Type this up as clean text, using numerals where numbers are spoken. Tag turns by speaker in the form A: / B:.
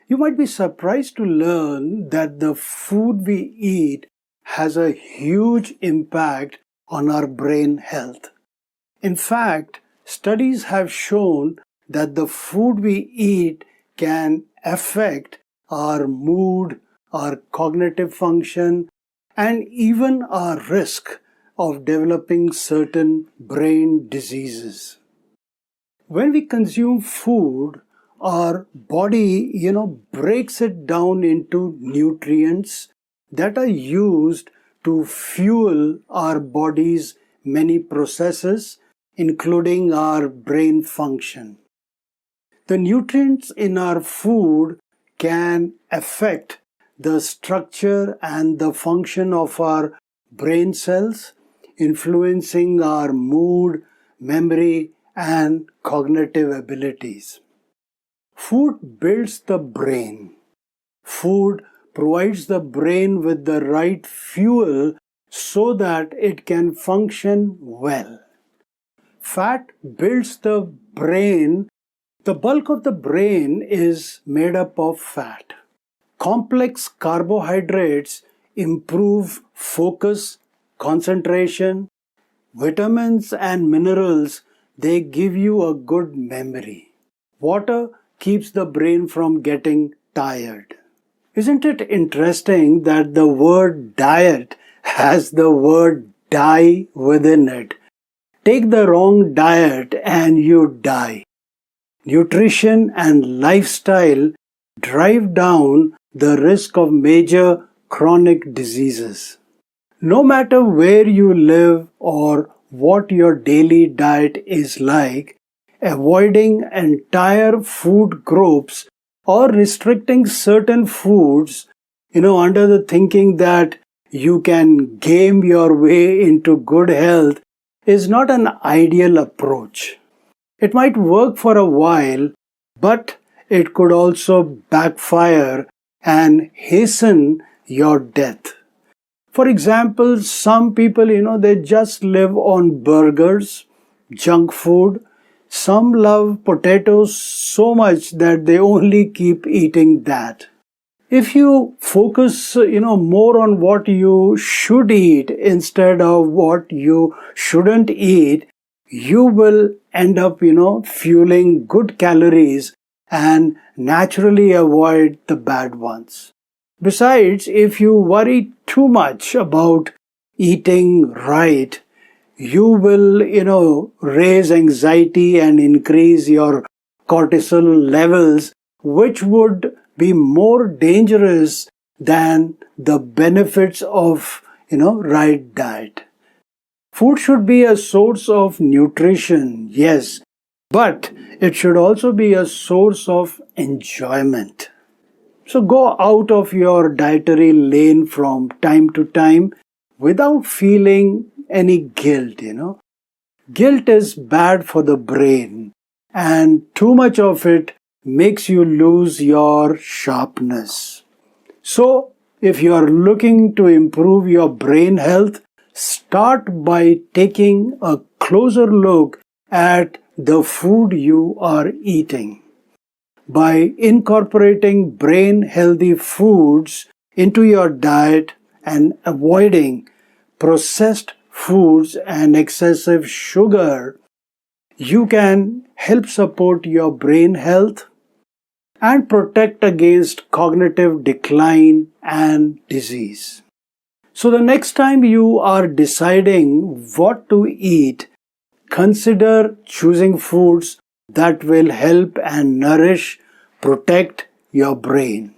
A: You might be surprised to learn that the food we eat has a huge impact on our brain health. In fact, studies have shown that the food we eat can affect our mood, our cognitive function, and even our risk of developing certain brain diseases. When we consume food, our body, breaks it down into nutrients that are used to fuel our body's many processes, including our brain function. The nutrients in our food can affect the structure and the function of our brain cells, influencing our mood, memory, and cognitive abilities. Food builds the brain. Food provides the brain with the right fuel so that it can function well. Fat builds the brain. The bulk of the brain is made up of fat. Complex carbohydrates improve focus, concentration. Vitamins and minerals, they give you a good memory. Water keeps the brain from getting tired. Isn't it interesting that the word diet has the word die within it? Take the wrong diet and you die. Nutrition and lifestyle drive down the risk of major chronic diseases. No matter where you live or what your daily diet is like, avoiding entire food groups or restricting certain foods, under the thinking that you can game your way into good health is not an ideal approach. It might work for a while, but it could also backfire and hasten your death. For example, some people, they just live on burgers, junk food. Some love potatoes so much that they only keep eating that. If you focus, more on what you should eat instead of what you shouldn't eat, you will end up, fueling good calories and naturally avoid the bad ones. Besides, if you worry too much about eating right, you will, raise anxiety and increase your cortisol levels, which would be more dangerous than the benefits of, right diet. Food should be a source of nutrition, yes, but it should also be a source of enjoyment. So go out of your dietary lane from time to time without feeling any guilt, Guilt is bad for the brain, and too much of it makes you lose your sharpness. So, if you are looking to improve your brain health, start by taking a closer look at the food you are eating. By incorporating brain-healthy foods into your diet and avoiding processed foods and excessive sugar, you can help support your brain health and protect against cognitive decline and disease. So the next time you are deciding what to eat, consider choosing foods that will help and nourish, protect your brain.